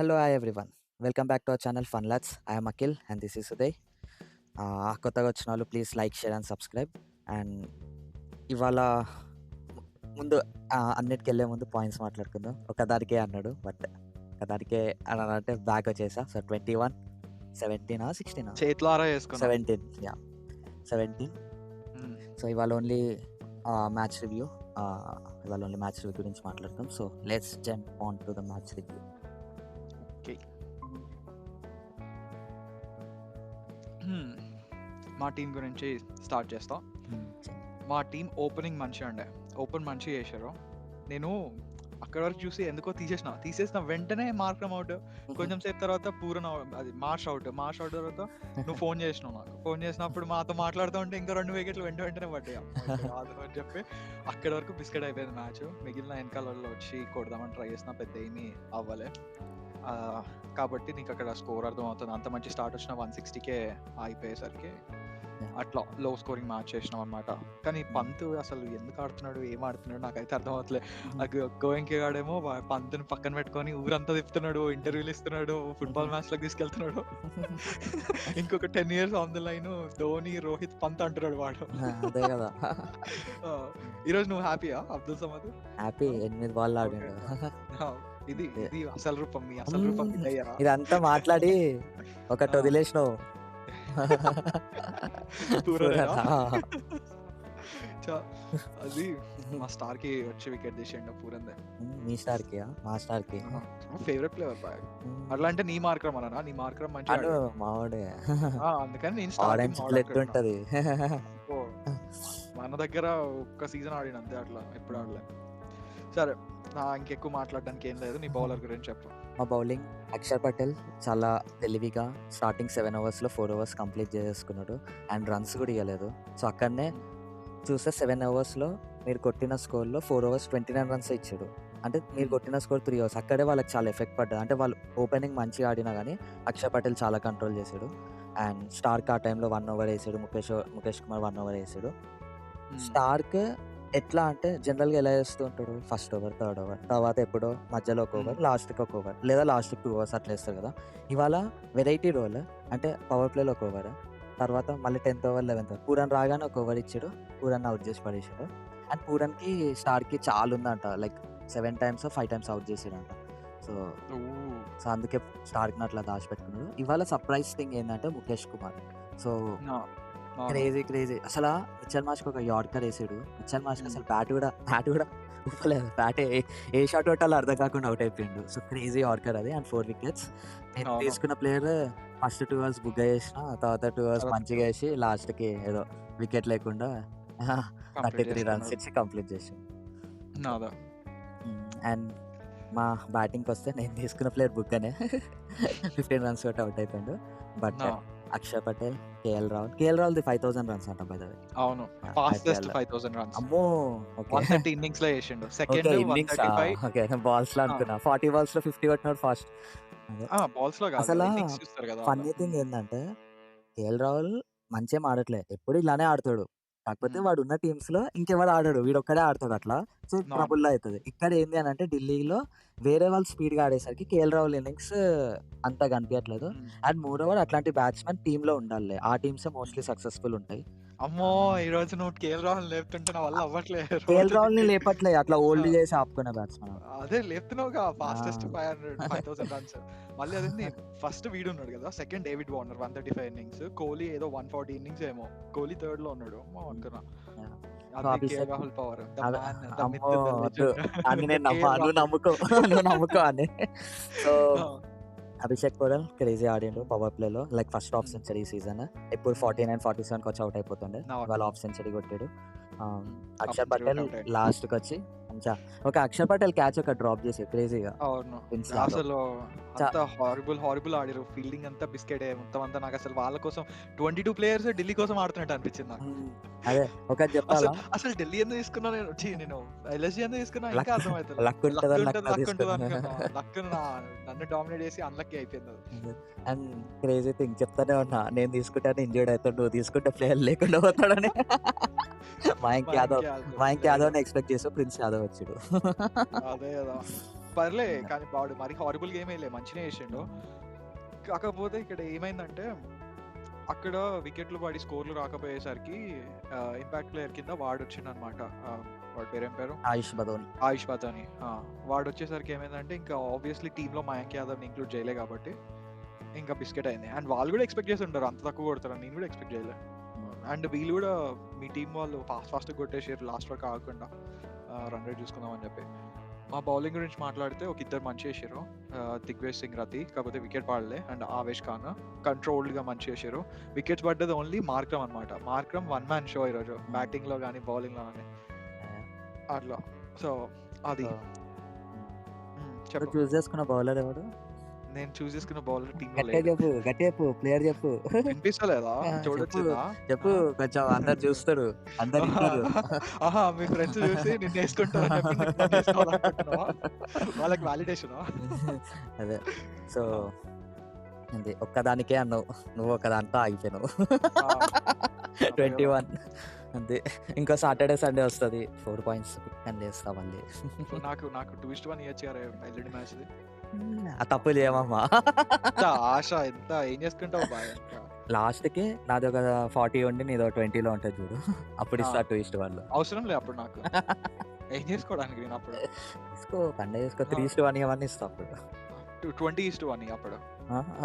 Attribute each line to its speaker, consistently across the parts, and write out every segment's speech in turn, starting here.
Speaker 1: Hello, hi everyone. Welcome back to our channel Fun Lads. I am Akhil and this is Uday. కొత్తగా వచ్చిన వాళ్ళు please like share and subscribe. And ఇవాళ ముందు అన్నిటికి వెళ్ళే ముందు పాయింట్స్ మాట్లాడుకుందాం. ఒకదానికే అన్నాడు బట్ ఒకదానికే అన్నాడంటే బ్యాక్ వచ్చేసా. సో 21, 17, 16,
Speaker 2: చేతులారా చేసుకున్నా
Speaker 1: 17, యా 17. సో ఇవాళ ఓన్లీ మ్యాచ్ రివ్యూ గురించి మాట్లాడతాం. So let's jump on to the match review.
Speaker 2: Okay. మా టీం గురించి స్టార్ట్ చేస్తాం. మా టీం ఓపెనింగ్ మంచిగా ఉండే, ఓపెన్ మంచిగా చేశారు. నేను అక్కడ వరకు చూసి ఎందుకో తీసేసిన వెంటనే మార్క్రమ్ అవుట్. కొంచెం సేపు తర్వాత పూరన్ అది మార్ష్ అవుట్ తర్వాత నువ్వు ఫోన్ చేసినావు. నాకు ఫోన్ చేసినప్పుడు మాతో మాట్లాడుతూ ఉంటే ఇంకా 2 వికెట్లు వెంటనే పడ్డాయి. కాదు అని చెప్పి అక్కడి వరకు బిస్కెట్ అయిపోయింది మ్యాచ్. మిగిలిన వెనకాలలో వచ్చి కొడదామని ట్రై చేసిన పెద్ద ఏమీ అవ్వలే. కాబట్టి నీకు అక్కడ స్కోర్ అర్థం అవుతుంది. అంత మంచి స్టార్ట్ వచ్చిన 160కే అయిపోయేసరికి అట్లా లో స్కోరింగ్ మ్యాచ్ చేసినాం అనమాట. కానీ పంత్ అసలు ఎందుకు ఆడుతున్నాడు, ఏం ఆడుతున్నాడు నాకైతే అర్థం అవుతలేదు. గోయింకే గాడేమో పంతుని పక్కన పెట్టుకొని ఊరంతా తిప్పుతున్నాడు, ఇంటర్వ్యూలు ఇస్తున్నాడు, ఫుట్బాల్ మ్యాచ్ లకు తీసుకెళ్తున్నాడు. ఇంకొక 10 years on the line Dhoni, Rohit, Pant అంటున్నాడు వాడు.
Speaker 1: అదే కదా.
Speaker 2: ఈరోజు నువ్వు హ్యాపీయా అబ్దుల్ సమద్?
Speaker 1: హ్యాపీ 8 బాల్ ఆడిండు.
Speaker 2: ఇది అసలు రూపం, మీ అసలు రూపం ఇదయ్యా.
Speaker 1: ఇదంతా మాట్లాడి ఒకటి వదిలేసినావు.
Speaker 2: అది మా స్టార్ కి వచ్చి వికెట్ తీసేయండి పూరందే.
Speaker 1: మీ స్టార్ కి మా స్టార్ కి
Speaker 2: ఫేవరెట్ ప్లేయర్ బాయ్. అట్లా అంటే నీ మార్క్రమ్ అన్నా, నీ మార్క్రమ్ మంచి
Speaker 1: మావాడే.
Speaker 2: అందుకని నేను
Speaker 1: ఉంటది.
Speaker 2: మన దగ్గర ఒక్క సీజన్ ఆడిన అంతే, అట్లా ఎప్పుడు ఆడలే. సరే, ఇంకెక్కువ మాట్లాడడానికి ఏం లేదు. నీ బౌలర్ గురించి చెప్పు.
Speaker 1: మా బౌలింగ్ అక్షర్ పటేల్ చాలా తెలివిగా స్టార్టింగ్ 7 overs 4 overs కంప్లీట్ చేసుకున్నాడు. అండ్ రన్స్ కూడా ఇవ్వలేదు. సో అక్కడనే చూస్తే 7 overs మీరు కొట్టిన స్కోర్లో 4 overs 29 runs ఇచ్చాడు. అంటే మీరు కొట్టిన స్కోర్ 3 overs. అక్కడే వాళ్ళకి చాలా ఎఫెక్ట్ పడ్డది. అంటే వాళ్ళు ఓపెనింగ్ మంచిగా ఆడినా కానీ అక్షర్ పటేల్ చాలా కంట్రోల్ చేశాడు. అండ్ స్టార్క్ ఆ టైంలో 1 over వేసాడు. ముఖేష్ కుమార్ 1 over వేసాడు. స్టార్క్ ఎట్లా అంటే జనరల్గా ఎలా చేస్తూ ఉంటాడు, ఫస్ట్ ఓవర్, థర్డ్ ఓవర్, తర్వాత ఎప్పుడో మధ్యలో ఒక ఓవర్, లాస్ట్కి ఒక ఓవర్, లేదా లాస్ట్కి 2 overs అట్లా వేస్తారు కదా. ఇవాళ వెరైటీ రోల్ అంటే పవర్ ప్లేలో ఒక ఓవర్, తర్వాత మళ్ళీ 10th over 11th over Pooran రాగానే ఒక ఓవర్ ఇచ్చాడు. పూరన్ అవుట్ చేసి పడేసాడు. అండ్ పూరన్కి స్టార్కి చాలా ఉందంట, లైక్ 7 times 5 times అవుట్ చేసాడంట. సో అందుకే స్టార్క్ని అట్లా దాచిపెట్టుకున్నాడు. ఇవాళ సర్ప్రైజ్ థింగ్ ఏంటంటే ముఖేష్ కుమార్. సో క్రేజీ అసలు మిచెల్ మార్ష్కి ఒక యార్కర్ వేసాడు. మిచెల్ మార్ష్కి అసలు బ్యాట్ కూడా ఊపలేదు. బ్యాట్ ఏ షాట్ కొట్టాలో అర్థం కాకుండా అవుట్ అయిపోయిండు. సో క్రేజీ యార్కర్ అది. And 4 wickets. నేను తీసుకున్న ప్లేయర్ ఫస్ట్ 2 overs బుగ్గ చేసిన, తర్వాత 2 overs మంచిగా వేసి లాస్ట్కి ఏదో వికెట్ లేకుండా 33 runs ఇచ్చి కంప్లీట్ చేసాం. అండ్ మా బ్యాటింగ్కి వస్తే నేను తీసుకున్న ప్లేయర్ బుగ్గనే 15 runs కొట్టి అవుట్ అయిపోయాడు. But Axar Patel, KL Rahul 5,000 runs అంట బై ద వే.
Speaker 2: అవును, ఫాస్టెస్ట్ 5,000 runs.
Speaker 1: అమ్మో,
Speaker 2: 130 innings లో చేసిండు. సెకండ్ 135.
Speaker 1: ఓకే, బాల్స్ లో అనుకున్నా. 40 balls లో 50 కొట్టినాడు ఫాస్ట్.
Speaker 2: బాల్స్ లో కాదు,
Speaker 1: అసలు
Speaker 2: innings చూస్తారు కదా.
Speaker 1: ఫన్నీ థింగ్ ఏంటంటే కేఎల్ రాహుల్ మంచిగా ఆడట్లే, ఎప్పుడు ఇలానే ఆడతాడు. కాకపోతే వాడు ఉన్న టీమ్స్ లో ఇంకెవరు ఆడాడు, వీడు ఒక్కడే ఆడతాడు. అట్లా సో ట్రబుల్ అవుతుంది. ఇక్కడ ఏంది అని అంటే ఢిల్లీలో వేరే వాళ్ళు స్పీడ్ గా ఆడేసరికి కేఎల్ రాహుల్ ఇన్నింగ్స్ అంతా కనిపించట్లేదు. అండ్ మోరోవర్ అట్లాంటి బ్యాట్స్మెన్ టీమ్ లో ఉండాలి. ఆ టీమ్స్ మోస్ట్లీ సక్సెస్ఫుల్ ఉంటాయి.
Speaker 2: అమ్మో, ఈ రోజు నువ్వు కేఎల్ రాహుల్ లేపుతుంటే నా వల్ల అవ్వట్లేదు.
Speaker 1: కేఎల్ రాహుల్ ని లేపట్లే, అట్లా ఓల్డ్ చేసి ఆపుకునే బ్యాట్స్మెన్.
Speaker 2: అదే లేపుతున్నావుగా, ఫాస్టెస్ట్ 5,000 runs. మళ్ళీ అదే ఫస్ట్ వీడు ఉన్నాడు కదా, second David Warner 135 innings, Kohli ఏదో 140 innings ఏమో. కోహ్లీ థర్డ్ లో ఉన్నాడు అనుకున్నా. రాహుల్ పవర్
Speaker 1: నువ్వు నమ్ముకో అని. సో అభిషేక్ పోరల్ క్రేజీ ఆడిండు పవర్ ప్లేలో, like first half century season. ఎప్పుడు 49-47 వచ్చి అవుట్ అయిపోతుండే, వాళ్ళ హాఫ్ సెంచరీ కొట్టాడు. అక్షర్ పటేల్ లాస్ట్ కి వచ్చి ఒక అక్షర్ పటేల్ క్యాచ్ ఒక డ్రాప్ చేసి క్రేజీగా.
Speaker 2: అసలు హారిబుల్ ఆడిరు. ఫీల్డింగ్ అంతా బిస్కెట్ మొత్తం అంతా. నాకు అసలు వాళ్ళ కోసం 22 players ఢిల్లీ కోసం ఆడుతున్నట్టు అనిపించింది నాకు.
Speaker 1: అదే ఒక చెప్పాలా,
Speaker 2: అసలు ఢిల్లీ ఎందుకు తీసుకున్నా నేను ఎల్ఎస్జీ ఎందుకు తీసుకున్నా ఇంకా అర్థమవుతుంది.
Speaker 1: లక్
Speaker 2: నన్ను డామినేట్ చేసి అన్లక్కీ అయిపోయింది.
Speaker 1: అండ్ క్రేజీ థింగ్ చెప్తానే ఉన్నా, నేను తీసుకుంటాను ఇంజర్డ్ అవుతాడు, నువ్వు తీసుకుంటే ప్లేయర్ లేకుండా పోతాడని. మయాంక్ యాదవ్ ఎక్స్పెక్ట్ చేసావు, ప్రిన్స్ యాదవ్ వచ్చాడు.
Speaker 2: అదే కదా. పర్లే కానీ వాడు మరి హారబుల్ గేమ్ వేయలే, మంచిగా వేసిండు. కాకపోతే ఇక్కడ ఏమైందంటే అక్కడ వికెట్లు పడి స్కోర్లు రాకపోయేసరికి ఇంపాక్ట్ ప్లేయర్ కింద వాడు వచ్చిండనమాట. వాడి పేరేం పేరు,
Speaker 1: ఆయుష్ బదోని.
Speaker 2: ఆయుష్ బదాని. వాడు వచ్చేసరికి ఏమైందంటే ఇంకా ఆబ్వియస్లీ టీంలో మయాంక్ యాదవ్ని ఇంక్లూడ్ చేయలే కాబట్టి ఇంకా బిస్కెట్ అయింది. అండ్ వాళ్ళు కూడా ఎక్స్పెక్ట్ చేసి ఉంటారు అంత తక్కువ కొడతారని, నేను కూడా ఎక్స్పెక్ట్ చేయలే. అండ్ వీళ్ళు కూడా మీ టీం వాళ్ళు ఫాస్ట్ కొట్టేసారు లాస్ట్ వరకు ఆగకుండా రన్ రేట్ చూసుకుందామని చెప్పి. మా బౌలింగ్ గురించి మాట్లాడితే ఒక ఇద్దరు మంచి చేసారు, దిగ్వేజ్ సింగ్ రతి, కాకపోతే వికెట్ పడలే. అండ్ ఆవేష్ ఖాన్ కంట్రోల్డ్గా మంచి చేసారు. వికెట్స్ పడ్డది ఓన్లీ మార్క్రమ్ అనమాట. మార్క్రమ్ వన్ మ్యాన్ షో ఈరోజు, బ్యాటింగ్లో కానీ బౌలింగ్లో కానీ అట్లా. సో అది చెప్పు.
Speaker 1: చూస్ చేసుకున్న బౌలర్ ఎవడు?
Speaker 2: నేను చూస్ చేసుకున్న బౌలర్ టీమ్
Speaker 1: గట్టిగా చెప్పు, గట్టిగా చెప్పు, ప్లేయర్ చెప్పు.
Speaker 2: వినిపిస్తలేదా? చూడొచ్చిందా?
Speaker 1: చెప్పు కొంచెం, అందరు చూస్తారు, అందరు వింటారు.
Speaker 2: ఆహా, మీ ఫ్రెండ్స్ చూసి నిన్ను వేసుకుంటారని చెప్పి నీకు నన్ను వేసుకోవాలనుకుంటున్నావా? వాళ్ళకి వ్యాలిడేషన్.
Speaker 1: అదే. సో అంతే, ఒక్కదానికే అన్నావు నువ్వు, ఒకదాంతో ఆగిపోయినావు. 21 అంతే. ఇంకో సాటర్డే సండే వస్తుంది, 4 పాయింట్స్ అని లేస్తా మళ్ళీ.
Speaker 2: నాకు 2-1 ఇవ్వచ్చు కదా ఎల్లుండి మ్యాచ్.
Speaker 1: ఆ తప్పు చేయమమ్మా.
Speaker 2: ఆశ ఎంత ఏం చేసుకుంటావు బాయ్.
Speaker 1: లాస్ట్కి నాది ఒక 40 ఉండి నీదో 20లో ఉంటుంది చూడు, అప్పుడు ఇస్తా 2 వాళ్ళు.
Speaker 2: అవసరం లేదు అప్పుడు నాకు ఏం చేసుకోవడానికి. నేను అప్పుడు
Speaker 1: తీసుకో, పండగ చేసుకో, 3-1 ఇవన్నీ ఇస్తా అప్పుడు.
Speaker 2: 20-1 అప్పుడు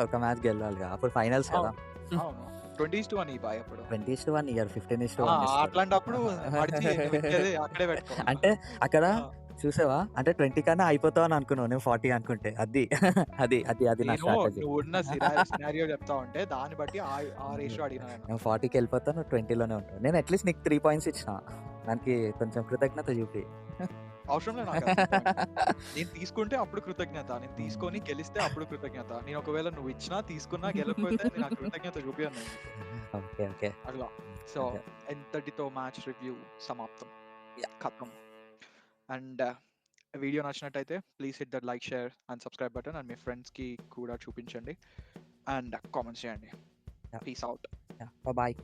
Speaker 1: ఒక మ్యాచ్ గెలవాలిగా, అప్పుడు ఫైనల్స్ కదా.
Speaker 2: అవును, 20-1 ఈ బాయ్ అప్పుడు.
Speaker 1: 20-1 ఇయర్ 15-1
Speaker 2: అట్లాంటప్పుడు అక్కడే పెట్టుకో.
Speaker 1: అంటే అక్కడ చూసావా, అంటే 20 కన్నా అయిపోతావు అని అనుకున్నావు, నేను 40 అనుకుంటే. అది అది అది అది నా స్ట్రాటజీ.
Speaker 2: నువ్వు ఉన్న సినారియో చెప్తా ఉంటే దాన్ని బట్టి ఆ రేషియో అడిగినా.
Speaker 1: నేను 40కి వెళ్ళిపోతాను, నువ్వు 20లోనే ఉంటావు. నేను అట్లీస్ట్ నీకు 3 పాయింట్స్ ఇచ్చిన, దానికి కొంచెం కృతజ్ఞత చూపి.
Speaker 2: అవసరం లేదు నాకు. నేను తీసుకుంటే అప్పుడు కృతజ్ఞత, నేను తీసుకొని గెలిస్తే అప్పుడు కృతజ్ఞత. నేను ఒకవేళ నువ్వు ఇచ్చినా తీసుకున్నా గెలకపోతే నేను కృతజ్ఞత చూపియను.
Speaker 1: ఓకే ఓకే
Speaker 2: అట్లా. సో ఎంతటితో మ్యాచ్ రివ్యూ సమాప్తం, ఖతం. అండ్ వీడియో నచ్చినట్టయితే please hit that like, share and subscribe button. And మీ ఫ్రెండ్స్కి కూడా చూపించండి అండ్ కామెంట్స్ చేయండి. Peace out.
Speaker 1: బాయ్.